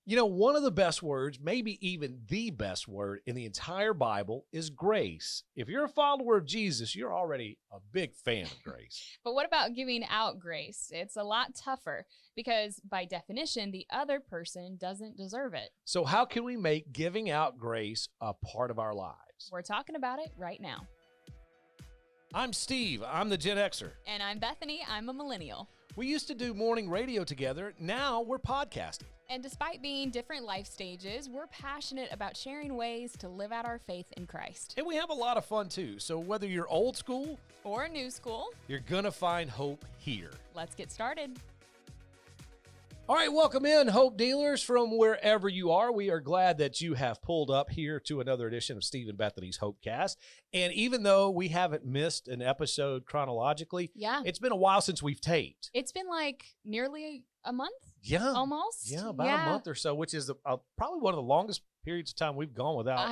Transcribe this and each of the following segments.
You know, one of the best words, maybe even the best word in the entire Bible is grace. If you're a follower of Jesus, you're already a big fan of grace. But what about giving out grace? It's a lot tougher because by definition, the other person doesn't deserve it. So how can we make giving out grace a part of our lives? We're talking about it right now. I'm Steve. I'm the Gen Xer. And I'm Bethany. I'm a millennial. We used to do morning radio together. Now we're podcasting. And despite being different life stages, we're passionate about sharing ways to live out our faith in Christ. And we have a lot of fun too. So whether you're old school or new school, you're going to find hope here. Let's get started. All right, welcome in, Hope Dealers, from wherever you are. We are glad that you have pulled up here to another edition of Steve and Bethany's Hopecast. And even though we haven't missed an episode chronologically, it's been a while since we've taped. It's been like nearly a month? Yeah. Almost? Yeah, about a month or so, which is probably one of the longest periods of time we've gone without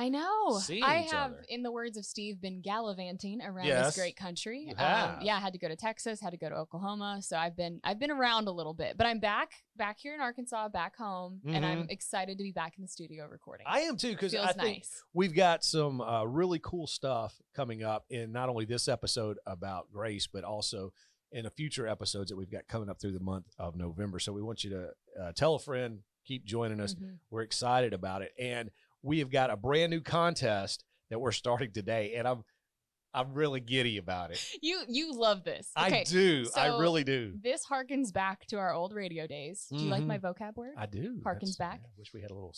seeing each other. In the words of Steve, been gallivanting around this great country. You have. I had to go to Texas, had to go to Oklahoma. So I've been around a little bit, but I'm back here in Arkansas, back home, and I'm excited to be back in the studio recording. I am too, because I think we've got some really cool stuff coming up in not only this episode about grace, but also in the future episodes that we've got coming up through the month of November. So we want you to tell a friend, keep joining us. We're excited about it. And we have got a brand new contest that we're starting today. And I'm really giddy about it. You love this. Okay, I do. So I really do. This harkens back to our old radio days. Do you like my vocab word? I do. Harkens back. I wish we had a little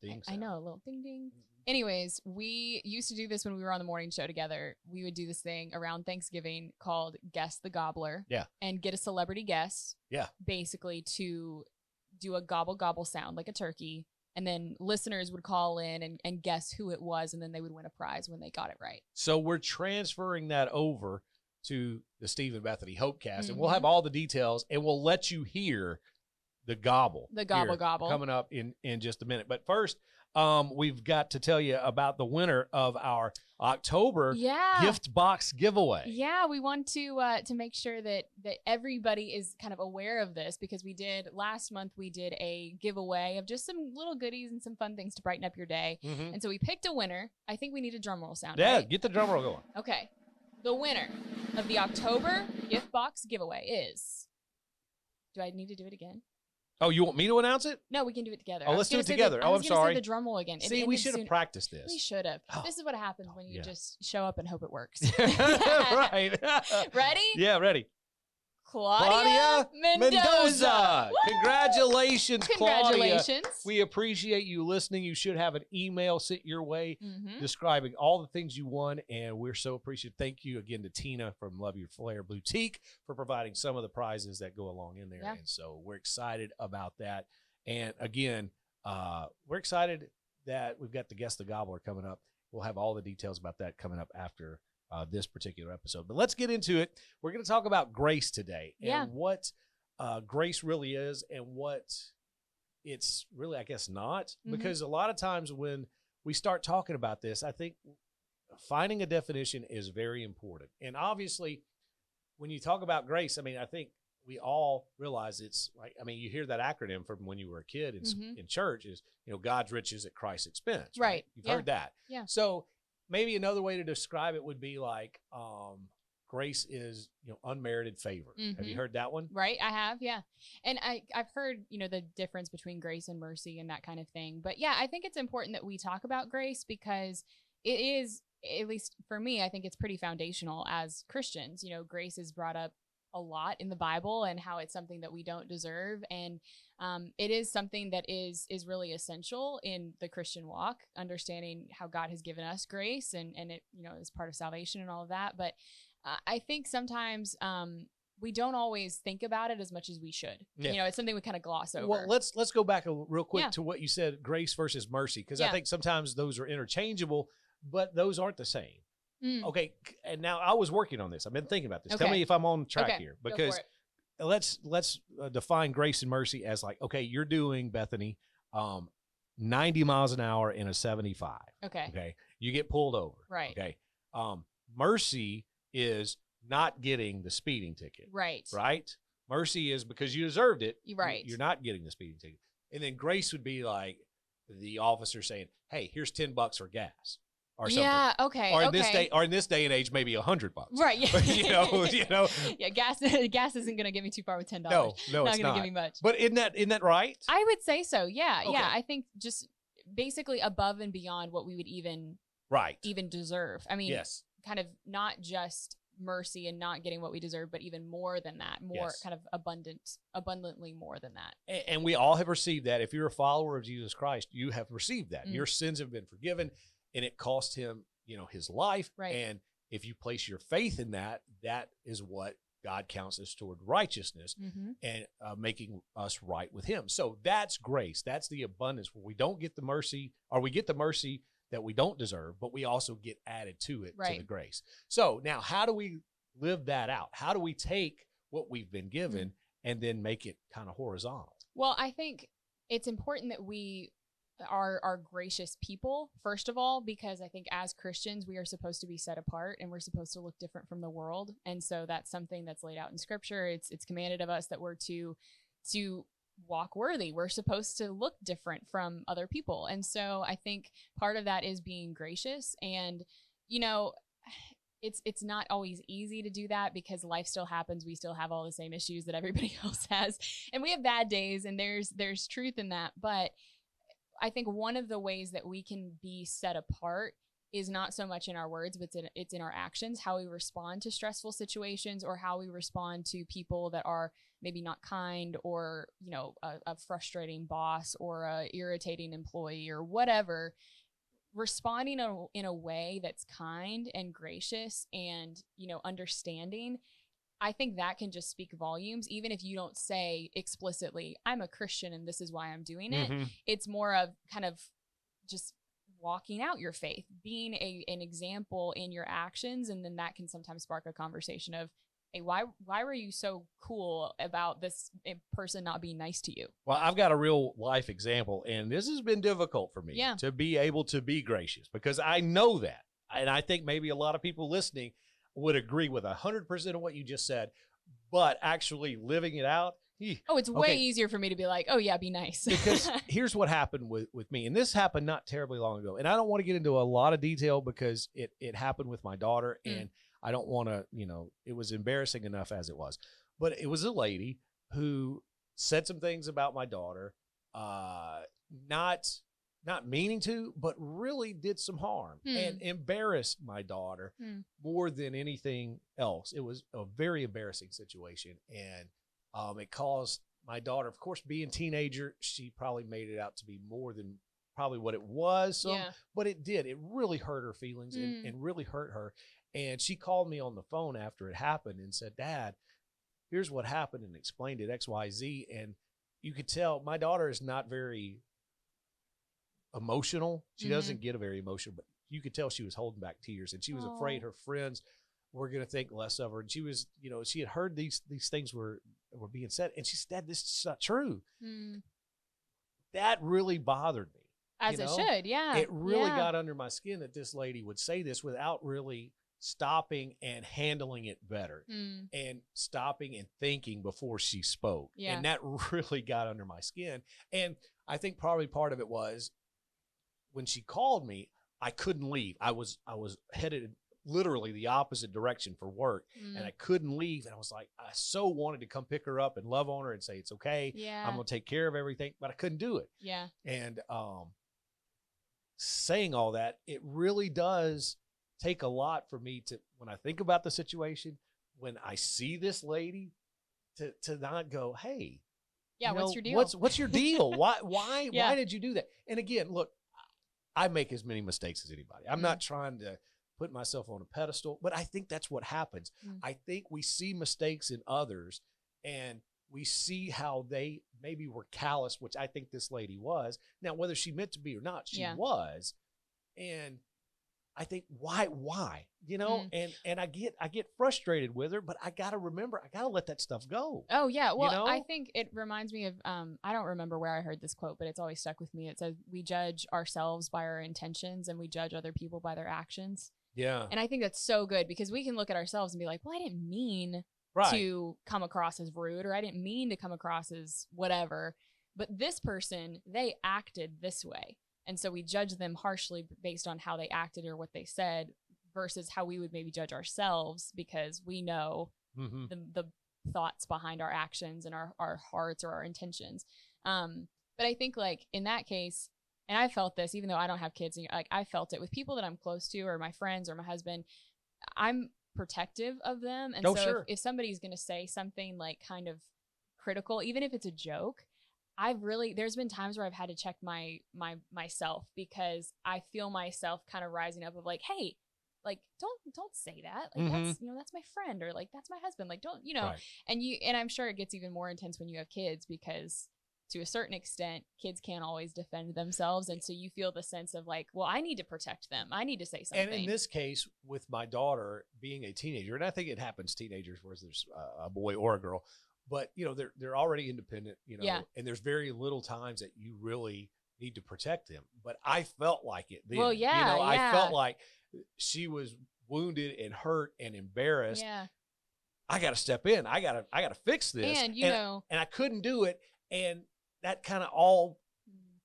ding sound. I know, a little ding ding. Anyways, we used to do this when we were on the morning show together. We would do this thing around Thanksgiving called Guess the Gobbler. Yeah. And get a celebrity guest. Yeah. Basically to do a gobble gobble sound like a turkey. And then listeners would call in and guess who it was. And then they would win a prize when they got it right. So we're transferring that over to the Steve and Bethany Hopecast. And we'll have all the details and we'll let you hear the gobble. The gobble gobble. Coming up in just a minute. But first, we've got to tell you about the winner of our October gift box giveaway. Yeah, we want to make sure that everybody is kind of aware of this, because last month we did a giveaway of just some little goodies and some fun things to brighten up your day. And so we picked a winner. I think we need a drum roll sound. Yeah, right? Get the drum roll going. Okay. The winner of the October gift box giveaway is... Do I need to do it again? Oh, you want me to announce it? No, we can do it together. Oh, let's do it together. I'm sorry. Say the drum roll again. See, we should have practiced this. We should have. This is what happens when you just show up and hope it works. Right. Ready? Yeah, ready. Claudia Mendoza. Congratulations, Congratulations. Claudia. We appreciate you listening. You should have an email sent your way describing all the things you won, and we're so appreciative. Thank you again to Tina from Love Your Flair Boutique for providing some of the prizes that go along in there. Yeah. And so we're excited about that. And again, we're excited that we've got the Guess the Gobbler coming up. We'll have all the details about that coming up after this particular episode. But let's get into it. We're going to talk about grace today and what grace really is and what it's really, I guess, not. Because a lot of times when we start talking about this, I think finding a definition is very important. And obviously, when you talk about grace, I mean, I think we all realize it's like, I mean, you hear that acronym from when you were a kid in church is, God's riches at Christ's expense. Right. You've heard that. Yeah. So maybe another way to describe it would be like grace is, unmerited favor. Have you heard that one? Right. I have. Yeah. And I've heard, the difference between grace and mercy and that kind of thing. But yeah, I think it's important that we talk about grace because it is, at least for me, I think it's pretty foundational as Christians. Grace is brought up a lot in the Bible and how it's something that we don't deserve. And it is something that is really essential in the Christian walk, understanding how God has given us grace and it, is part of salvation and all of that. But I think sometimes we don't always think about it as much as we should. Yeah. It's something we kind of gloss over. Well, let's go back real quick to what you said, grace versus mercy, because I think sometimes those are interchangeable, but those aren't the same. Okay, and now I was working on this. I've been thinking about this. Tell me if I'm on track here, because let's define grace and mercy as like, okay, you're doing, Bethany, 90 miles an hour in a 75. Okay, you get pulled over. Right. Okay, mercy is not getting the speeding ticket. Right. Right. Mercy is because you deserved it. Right. You're not getting the speeding ticket. And then grace would be like the officer saying, "Hey, here's $10 for gas." Or something. Yeah. Okay. Or in okay. this day and age, maybe $100. Right. Yeah. you know. Yeah. Gas isn't going to get me too far with $10. No, not it's going to not. give me much. But isn't that right? I would say so. Yeah. Okay. Yeah. I think just basically above and beyond what we would even deserve. I mean, yes. Kind of not just mercy and not getting what we deserve, but even more than that, more yes. kind of abundantly more than that. And we all have received that. If you're a follower of Jesus Christ, you have received that. Your sins have been forgiven, and it cost him, his life. Right. And if you place your faith in that, that is what God counts us toward righteousness and making us right with him. So that's grace. That's the abundance where we don't get the mercy, or we get the mercy that we don't deserve, but we also get added to it, to the grace. So now how do we live that out? How do we take what we've been given and then make it kind of horizontal? Well, I think it's important that we are gracious people, first of all, because I think as Christians, we are supposed to be set apart and we're supposed to look different from the world. And so that's something that's laid out in scripture. It's commanded of us that we're to walk worthy. We're supposed to look different from other people. And so I think part of that is being gracious. And, it's not always easy to do that because life still happens. We still have all the same issues that everybody else has. And we have bad days, and there's truth in that. But I think one of the ways that we can be set apart is not so much in our words, but it's in our actions, how we respond to stressful situations or how we respond to people that are maybe not kind, or, a frustrating boss or a irritating employee or whatever. Responding in a way that's kind and gracious and, understanding, I think that can just speak volumes, even if you don't say explicitly, I'm a Christian and this is why I'm doing it. It's more of kind of just walking out your faith, being an example in your actions. And then that can sometimes spark a conversation of, hey, why were you so cool about this person not being nice to you? Well, I've got a real life example, and this has been difficult for me to be able to be gracious, because I know that. And I think maybe a lot of people listening would agree with 100% of what you just said, but actually living it out. It's way easier for me to be like, oh yeah, be nice. Because here's what happened with me. And this happened not terribly long ago. And I don't want to get into a lot of detail because it happened with my daughter, and I don't want to, it was embarrassing enough as it was. But it was a lady who said some things about my daughter, not meaning to, but really did some harm and embarrassed my daughter more than anything else. It was a very embarrassing situation. And it caused my daughter, of course, being a teenager, she probably made it out to be more than probably what it was. But it did. It really hurt her feelings and really hurt her. And she called me on the phone after it happened and said, Dad, here's what happened, and explained it X, Y, Z. And you could tell my daughter is not very emotional. She doesn't get very emotional, but you could tell she was holding back tears, and she was afraid her friends were going to think less of her. And she was, she had heard these things were being said, and she said, this is not true. That really bothered me. As it should. Yeah. It really got under my skin that this lady would say this without really stopping and handling it better and stopping and thinking before she spoke. And that really got under my skin. And I think probably part of it was when she called me, I couldn't leave. I was headed literally the opposite direction for work, and I couldn't leave. And I was like, I so wanted to come pick her up and love on her and say, it's okay. I'm going to take care of everything, but I couldn't do it. And saying all that, it really does take a lot for me to, when I think about the situation, when I see this lady, to not go, hey, what's your deal? What's your deal? Why did you do that? And again, look, I make as many mistakes as anybody. I'm not trying to put myself on a pedestal, but I think that's what happens. I think we see mistakes in others, and we see how they maybe were callous, which I think this lady was. Now, whether she meant to be or not, she was. And I think, why, and I get frustrated with her, but I got to remember, I got to let that stuff go. Oh yeah. Well, I think it reminds me of, I don't remember where I heard this quote, but it's always stuck with me. It says, we judge ourselves by our intentions and we judge other people by their actions. Yeah. And I think that's so good, because we can look at ourselves and be like, well, I didn't mean to come across as rude, or I didn't mean to come across as whatever. but this person, they acted this way. And so we judge them harshly based on how they acted or what they said versus how we would maybe judge ourselves because we know the thoughts behind our actions and our hearts or our intentions. But I think like in that case, and I felt this, even though I don't have kids, like I felt it with people that I'm close to or my friends or my husband, I'm protective of them. And if somebody's going to say something like kind of critical, even if it's a joke, there's been times where I've had to check myself because I feel myself kind of rising up of like, hey, like, don't say that. Like that's my friend or like, that's my husband. Like, don't, right. And I'm sure it gets even more intense when you have kids because to a certain extent, kids can't always defend themselves. And so you feel the sense of like, well, I need to protect them. I need to say something. And in this case, with my daughter being a teenager, and I think it happens teenagers where there's a boy or a girl, but they're already independent, and there's very little times that you really need to protect them. But I felt like it then. Well, yeah. I felt like she was wounded and hurt and embarrassed. Yeah. I got to step in. I got to fix this. And and I couldn't do it. And that kind of all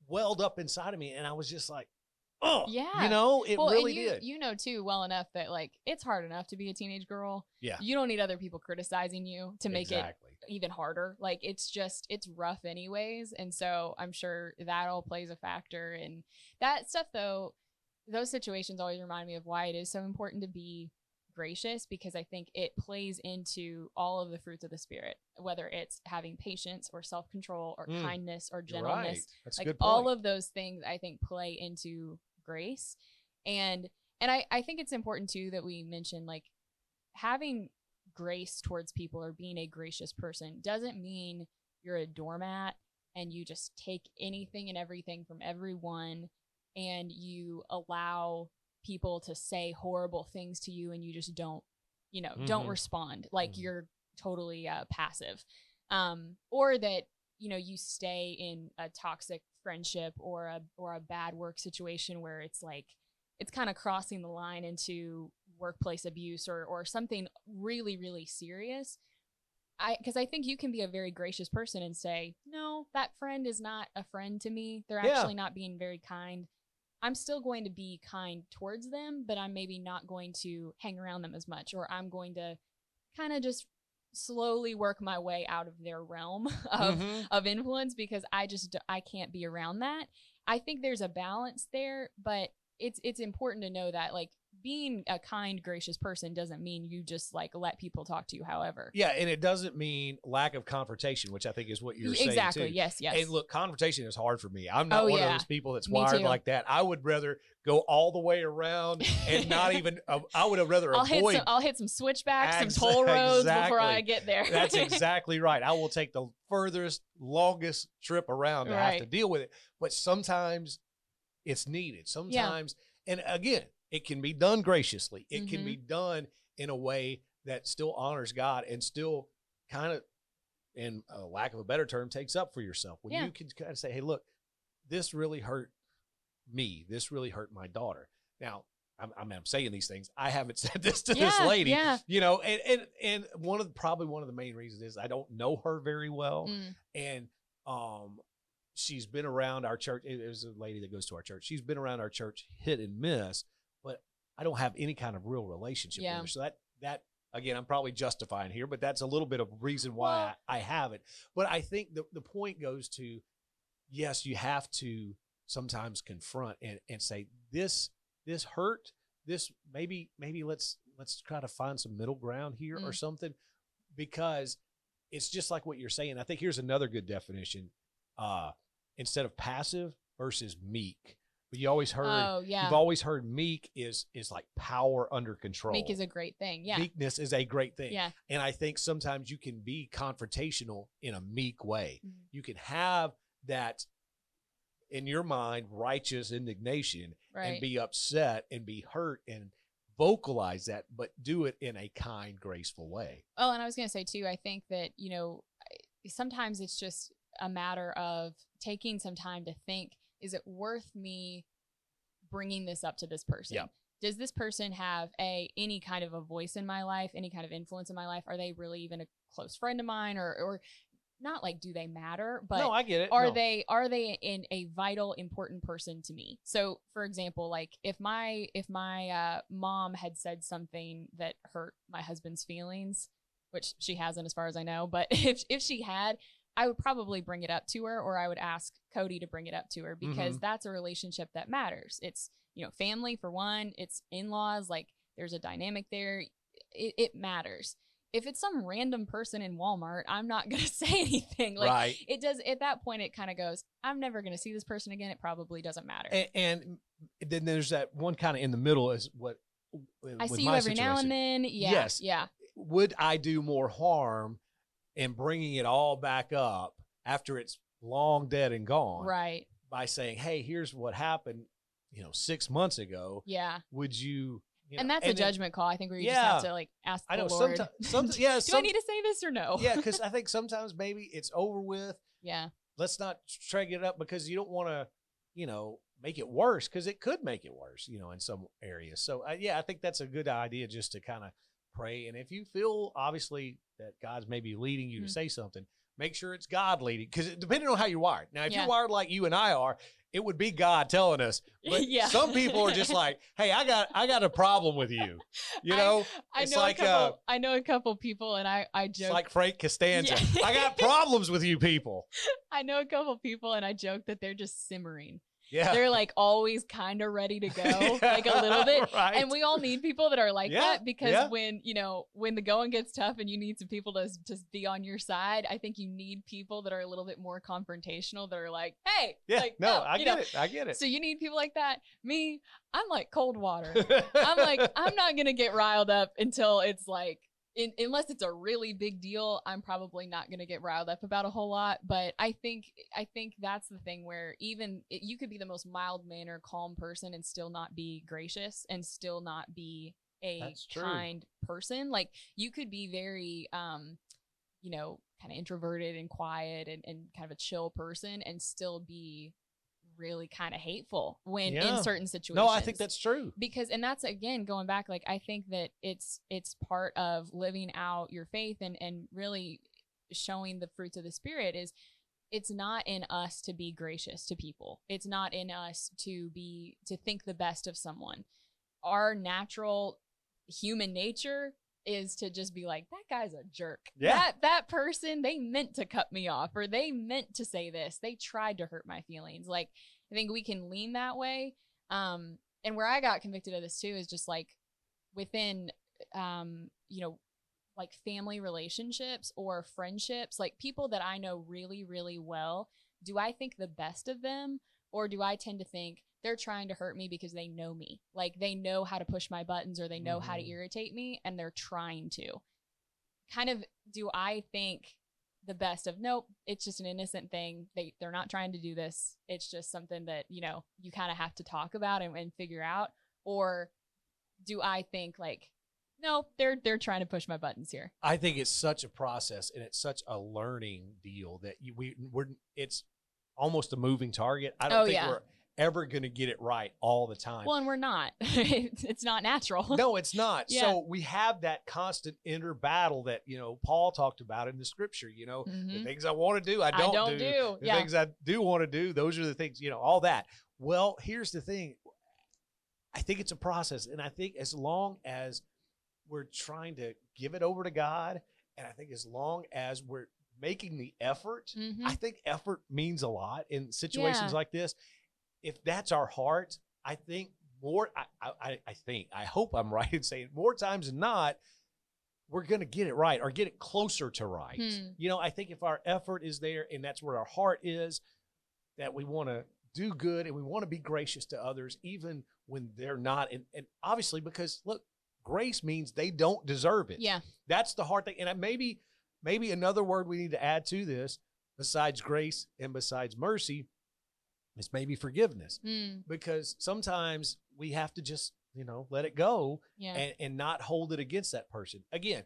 welled up inside of me. And I was just like, oh, yeah. It really did. You know, too, well enough that like, it's hard enough to be a teenage girl. Yeah. You don't need other people criticizing you to make it even harder. Like, it's rough anyways. And so I'm sure that all plays a factor. And that stuff though, those situations always remind me of why it is so important to be gracious, because I think it plays into all of the fruits of the spirit, whether it's having patience or self-control or kindness or gentleness. Right. That's like a good point. all of those things I think play into grace. And I think it's important too that we mention like having grace towards people or being a gracious person doesn't mean you're a doormat and you just take anything and everything from everyone and you allow people to say horrible things to you and you just don't respond like you're totally passive, or that you stay in a toxic friendship or a bad work situation where it's like it's kind of crossing the line into workplace abuse or something really, really serious. Because I think you can be a very gracious person and say, no, that friend is not a friend to me. They're actually not being very kind. I'm still going to be kind towards them, but I'm maybe not going to hang around them as much, or I'm going to kind of just slowly work my way out of their realm of influence because I can't be around that. I think there's a balance there, but it's important to know that like being a kind, gracious person doesn't mean you just like let people talk to you however. Yeah, and it doesn't mean lack of confrontation, which I think is what you're saying exactly. too. Yes. And look, confrontation is hard for me. I'm not one of those people that's wired like that. I would rather go all the way around and not even. I would have rather avoid. I'll hit some switchbacks, some toll roads before I get there. That's exactly right. I will take the furthest, longest trip around to have to deal with it. But sometimes it's needed. Sometimes, and again, it can be done graciously. It can be done in a way that still honors God and still kind of, in a lack of a better term, takes up for yourself. When you can kind of say, hey, look, this really hurt me. This really hurt my daughter. Now, I'm saying these things. I haven't said this to this lady, and probably one of the main reasons is I don't know her very well. And, she's been around our church. It was a lady that goes to our church. She's been around our church hit and miss, but I don't have any kind of real relationship with her. So that again, I'm probably justifying here, but that's a little bit of reason why I haven't. But I think the point goes to, yes, you have to sometimes confront and say, this hurt, this maybe let's try to find some middle ground here or something, because it's just like what you're saying. I think here's another good definition. Instead of passive versus meek. But you always heard, you've always heard meek is like power under control. Meek is a great thing. Yeah. Meekness is a great thing. Yeah. And I think sometimes you can be confrontational in a meek way. You can have that in your mind, righteous indignation and be upset and be hurt and vocalize that, but do it in a kind, graceful way. Oh, and I was going to say too, I think that, sometimes it's just a matter of taking some time to think, is it worth me bringing this up to this person? Yeah. Does this person have any kind of a voice in my life, any kind of influence in my life? Are they really even a close friend of mine? Or not like, do they matter, but no, I get it. are No. they in a vital, important person to me? So for example, like if my mom had said something that hurt my husband's feelings, which she hasn't as far as I know, but if she had, I would probably bring it up to her, or I would ask Cody to bring it up to her, because that's a relationship that matters. It's, you know, family for one, it's in-laws, like there's a dynamic there. It matters. If it's some random person in Walmart, I'm not going to say anything. Like right. It does, at that point, it kind of goes, I'm never going to see this person again. It probably doesn't matter. And then there's that one kind of in the middle is what I see you every now and then. Yeah. Yes. Yeah. Would I do more harm in bringing it all back up after it's long dead and gone? Right. By saying, hey, here's what happened, 6 months ago. Yeah. Would you... and that's a judgment call, I think, where you just have to like ask the Lord. Sometimes, yeah. Do I need to say this or no? Yeah, because I think sometimes maybe it's over with. Yeah. Let's not try to get it up, because you don't want to, make it worse, because it could make it worse, in some areas. So, I think that's a good idea, just to kind of pray. And if you feel, obviously, that God's maybe leading you to say something, make sure it's God leading, because depending on how you're wired. Now, if you're wired like you and I are, it would be God telling us. But some people are just like, hey, I got a problem with you. I know a couple people, and I joke. It's like Frank Costanza. Yeah. I got problems with you people. I know a couple people, and I joke that they're just simmering. Yeah. They're like always kind of ready to go, like a little bit. Right. And we all need people that are like that, because when the going gets tough and you need some people to just be on your side, I think you need people that are a little bit more confrontational, that are like, hey, I get it. So you need people like that. Me, I'm like cold water. I'm like, I'm not going to get riled up until it's like, unless it's a really big deal, I'm probably not going to get riled up about a whole lot. But I think that's the thing, where you could be the most mild-mannered, calm person and still not be gracious, and still not be a kind person. Like you could be very, kind of introverted and quiet and kind of a chill person, and still be really kind of hateful in certain situations. No, I think that's true. And that's, again, going back, like, I think that it's part of living out your faith and really showing the fruits of the Spirit. Is it's not in us to be gracious to people. It's not in us to think the best of someone. Our natural human nature is to just be like, that guy's a jerk. Yeah. That person, they meant to cut me off, or they meant to say this. They tried to hurt my feelings. Like, I think we can lean that way. And where I got convicted of this too is just like within, like family relationships or friendships, like people that I know really, really well. Do I think the best of them, or do I tend to think they're trying to hurt me because they know me? Like they know how to push my buttons, or they know how to irritate me, and they're trying to. Kind of, do I think the best of, nope, it's just an innocent thing. They're not trying to do this. It's just something that, you kind of have to talk about and figure out? Or do I think like, no, they're trying to push my buttons here? I think it's such a process, and it's such a learning deal that it's almost a moving target. I don't think we're ever going to get it right all the time. Well, and we're not. It's not natural. No, it's not. Yeah. So we have that constant inner battle that, Paul talked about in the scripture, the things I want to do, I don't do. The things I do want to do, those are the things, all that. Well, here's the thing. I think it's a process. And I think as long as we're trying to give it over to God, and I think as long as we're making the effort, I think effort means a lot in situations like this. If that's our heart, I think I hope I'm right in saying more times than not, we're going to get it right, or get it closer to right. I think if our effort is there, and that's where our heart is, that we want to do good and we want to be gracious to others, even when they're not. And obviously, because look, grace means they don't deserve it. Yeah. That's the hard thing. And maybe another word we need to add to this, besides grace and besides mercy, is maybe forgiveness. Because sometimes we have to just, let it go and not hold it against that person. Again,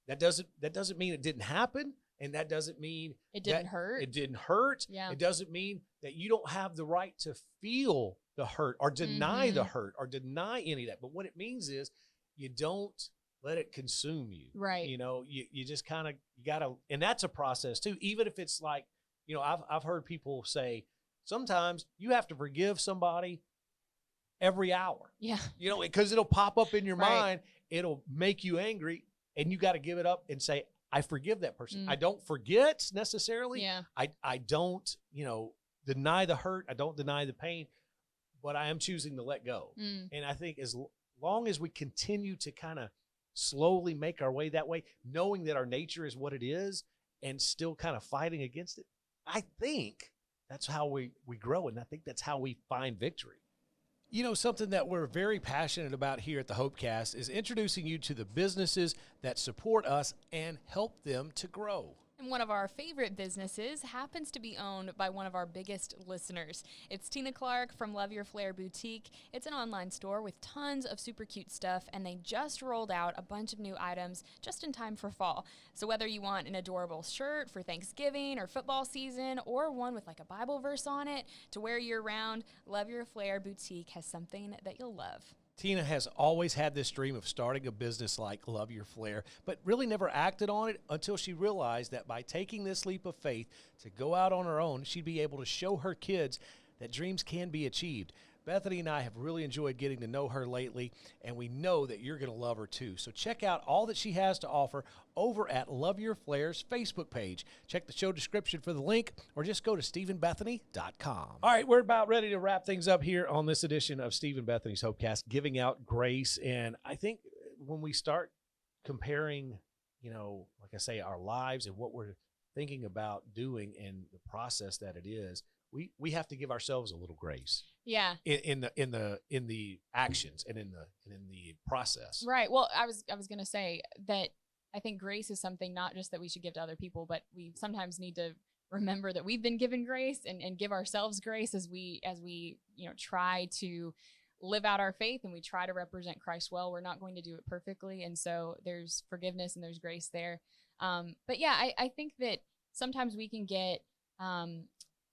that doesn't mean it didn't happen. And that doesn't mean it didn't hurt. It didn't hurt. Yeah. It doesn't mean that you don't have the right to feel the hurt, or deny the hurt, or deny any of that. But what it means is you don't let it consume you. Right. You know, you just kind of, you got to, and that's a process too. Even if it's like, you know, I've heard people say sometimes you have to forgive somebody every hour. Yeah. You know, because it'll pop up in your Right. mind. It'll make you angry, and you got to give it up and say, I forgive that person. I don't forget necessarily. Yeah. I don't, you know, deny the hurt. I don't deny the pain, but I am choosing to let go. And I think as long as we continue to kind of slowly make our way that way, knowing that our nature is what it is and still kind of fighting against it, I think that's how we grow. And I think that's how we find victory. You know, something that we're very passionate about here at the Hopecast is introducing you to the businesses that support us and help them to grow. And one of our favorite businesses happens to be owned by one of our biggest listeners. It's Tina Clark from Love Your Flair Boutique. It's an online store with tons of super cute stuff, and they just rolled out a bunch of new items just in time for fall. So whether you want an adorable shirt for Thanksgiving or football season, or one with like a Bible verse on it to wear year-round, Love Your Flair Boutique has something that you'll love. Tina has always had this dream of starting a business like Love Your Flair, but really never acted on it until she realized that by taking this leap of faith to go out on her own, she'd be able to show her kids that dreams can be achieved. Bethany and I have really enjoyed getting to know her lately, and we know that you're going to love her too. So check out all that she has to offer over at Love Your Flair's Facebook page. Check the show description for the link, or just go to StephenBethany.com. All right, we're about ready to wrap things up here on this edition of Stephen Bethany's Hopecast, giving out grace. And I think when we start comparing, you know, like I say, our lives and what we're thinking about doing and the process that it is, we have to give ourselves a little grace. Yeah. In the actions and in the process. Right. Well, I was going to say that I think grace is something not just that we should give to other people, but we sometimes need to remember that we've been given grace and give ourselves grace as we, you know, try to live out our faith and we try to represent Christ well. We're not going to do it perfectly. And so there's forgiveness and there's grace there. But yeah, I think that sometimes we can get,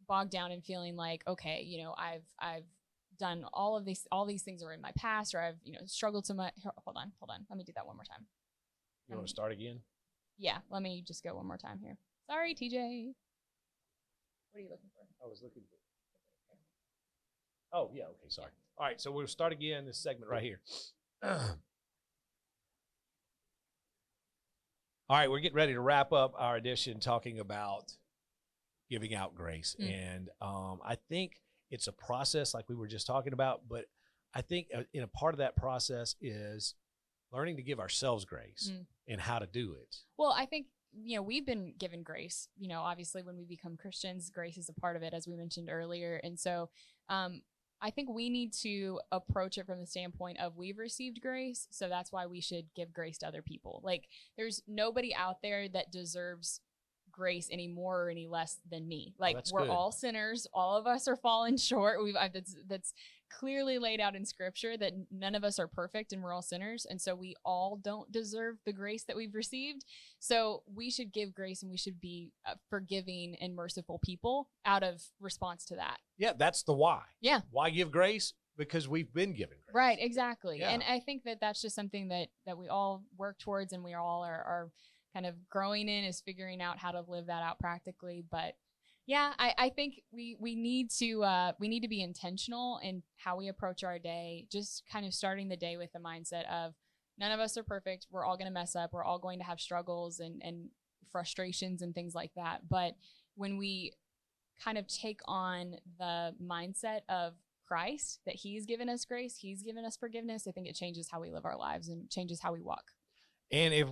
bogged down in feeling like, okay, you know, I've done all these things are in my past, or I've, you know, struggled so much. Hold on. Let me do that one more time. You want to start again? Yeah. Let me just go one more time here. Sorry, TJ. What are you looking for? I was looking for. Oh, yeah. Okay. Sorry. All right. So we'll start again this segment right here. All right. We're getting ready to wrap up our edition talking about giving out grace. And I think it's a process like we were just talking about, but I think in a part of that process is learning to give ourselves grace and how to do it. Well, I think, you know, we've been given grace, you know, obviously when we become Christians, grace is a part of it, as we mentioned earlier. And so I think we need to approach it from the standpoint of we've received grace, so that's why we should give grace to other people. Like, there's nobody out there that deserves grace any more or any less than me. Like, we're all sinners. All of us are falling short. That's clearly laid out in scripture that none of us are perfect and we're all sinners. And so we all don't deserve the grace that we've received. So we should give grace and we should be forgiving and merciful people out of response to that. Yeah. That's the why. Yeah. Why give grace? Because we've been given grace. Right. Exactly. Yeah. And I think that that's just something that we all work towards, and we all are kind of growing in, is figuring out how to live that out practically. But yeah, I think we need to be intentional in how we approach our day, just kind of starting the day with the mindset of none of us are perfect. We're all going to mess up. We're all going to have struggles and frustrations and things like that. But when we kind of take on the mindset of Christ, that he's given us grace, he's given us forgiveness, I think it changes how we live our lives and changes how we walk. And if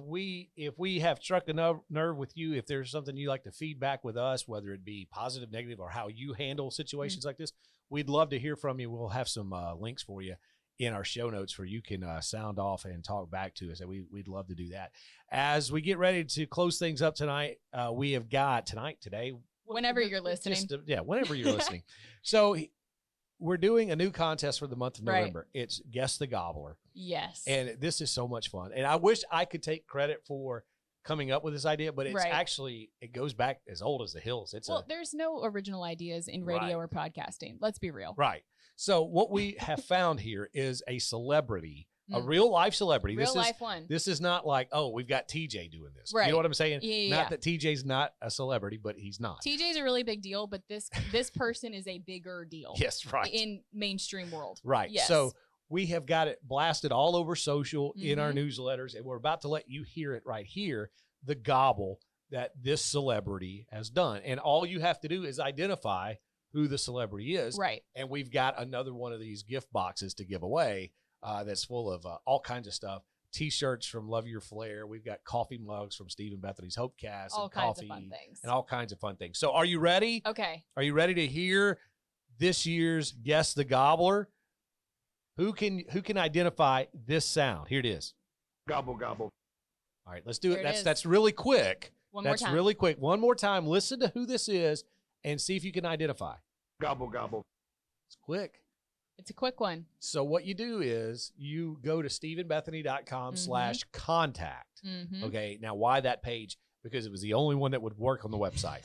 we have struck a nerve with you, if there's something you like to feedback with us, whether it be positive, negative, or how you handle situations like this, we'd love to hear from you. We'll have some links for you in our show notes where you can sound off and talk back to us. And we'd love to do that. As we get ready to close things up tonight, we have got today. Whenever you're listening. Whenever you're listening. So we're doing a new contest for the month of November. Right. It's Guess the Gobbler. Yes. And this is so much fun. And I wish I could take credit for coming up with this idea, but it's actually, it goes back as old as the hills. There's no original ideas in radio or podcasting. Let's be real. Right. So what we have found here is a celebrity a real life celebrity. Real life one. This is not like, oh, we've got TJ doing this. Right. You know what I'm saying? Yeah. Not that TJ's not a celebrity, but he's not. TJ's a really big deal, but this person is a bigger deal. Yes, right. In mainstream world. Right. Yes. So we have got it blasted all over social in our newsletters, and we're about to let you hear it right here, the gobble that this celebrity has done. And all you have to do is identify who the celebrity is. Right. And we've got another one of these gift boxes to give away that's full of all kinds of stuff. T-shirts from Love Your Flair. We've got coffee mugs from Stephen Bethany's Hopecast. All and kinds coffee of fun things. and all kinds of fun things. So are you ready? Okay. Are you ready to hear this year's Guess the Gobbler? Who can identify this sound? Here it is. Gobble, gobble. All right, let's do it. There That's really quick. One more time. That's really quick. One more time. Listen to who this is and see if you can identify. Gobble, gobble. It's quick. It's a quick one. So what you do is you go to stephenbethany.com/contact. Okay. Now, why that page? Because it was the only one that would work on the website.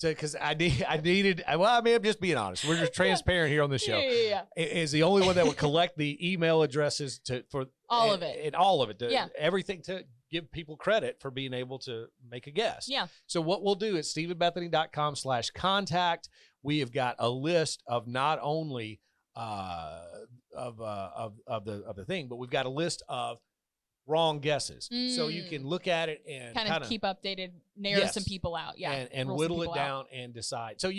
Because I needed. Well, I mean, I'm just being honest. We're just transparent here on the show. Yeah. It is the only one that would collect the email addresses for all of it. And all of it. Yeah. Everything to give people credit for being able to make a guess. Yeah. So what we'll do is stephenbethany.com/contact. We have got a list of not only of the thing, but we've got a list of wrong guesses. So you can look at it and kind of keep updated, narrow some people out. Yeah. And whittle it down and decide. So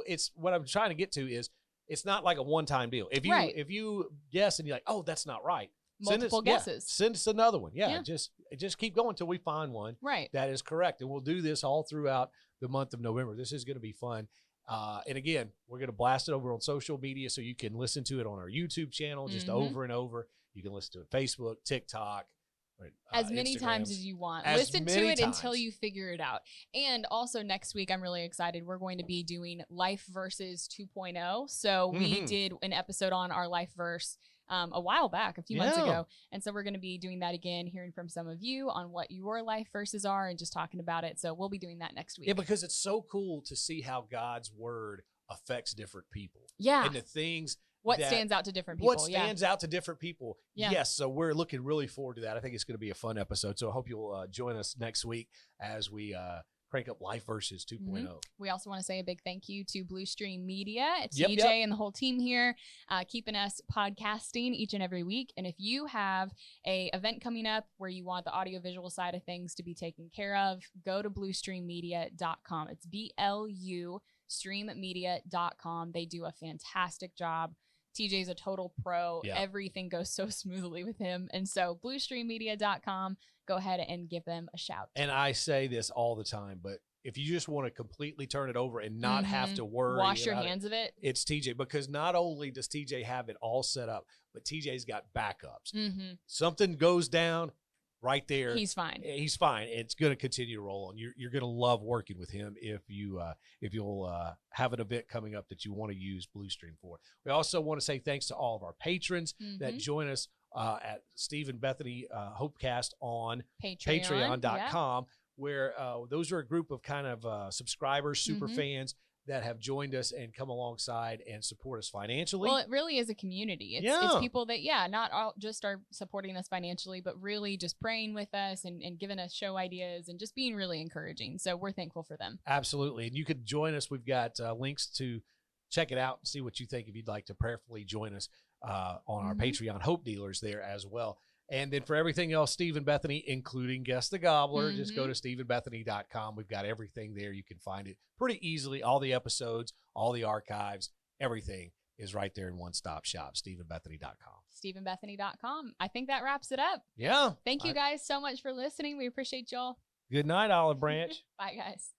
it's what I'm trying to get to is it's not like a one-time deal. If you guess and you're like, oh, that's not right. Multiple guesses. Send us another one. Yeah. Just keep going until we find one that is correct. And we'll do this all throughout the month of November. This is going to be fun. And again, we're going to blast it over on social media so you can listen to it on our YouTube channel just over and over. You can listen to it Facebook, TikTok, as many times as you want. Listen to it until you figure it out. And also next week, I'm really excited. We're going to be doing Life Verses 2.0. So we did an episode on our Life Verse a while back, a few months ago. And so we're going to be doing that again, hearing from some of you on what your life verses are and just talking about it. So we'll be doing that next week. Yeah, because it's so cool to see how God's word affects different people. Yeah. And the things stands out to different people. What stands out to different people. Yeah. Yes. So we're looking really forward to that. I think it's going to be a fun episode. So I hope you'll join us next week as we crank up Life Verses 2.0. We also want to say a big thank you to Blue Stream Media, TJ and the whole team here, keeping us podcasting each and every week. And if you have a event coming up where you want the audiovisual side of things to be taken care of, go to bluestreammedia.com. It's BLU streammedia.com. They do a fantastic job. TJ's a total pro. Yeah. Everything goes so smoothly with him. And so bluestreammedia.com, go ahead and give them a shout. And I say this all the time, but if you just want to completely turn it over and not have to worry, wash your hands of it, it's TJ, because not only does TJ have it all set up, but TJ's got backups. Something goes down right there. He's fine. He's fine. It's going to continue to roll on. You're going to love working with him if you'll have an event coming up that you want to use Blue Stream for. We also want to say thanks to all of our patrons that join us at Stephen Bethany Hopecast on Patreon.com, where those are a group of kind of subscribers, super fans that have joined us and come alongside and support us financially. Well, it really is a community. It's people that, not all just are supporting us financially, but really just praying with us and giving us show ideas and just being really encouraging. So we're thankful for them. Absolutely. And you could join us. We've got links to check it out and see what you think if you'd like to prayerfully join us on our Patreon Hope Dealers there as well. And then for everything else, Stephen Bethany, including Guess the Gobbler, just go to stephenbethany.com. We've got everything there. You can find it pretty easily. All the episodes, all the archives, everything is right there in one-stop shop, stephenbethany.com. stephenbethany.com. I think that wraps it up. Yeah. Thank you guys so much for listening. We appreciate y'all. Good night, Olive Branch. Bye, guys.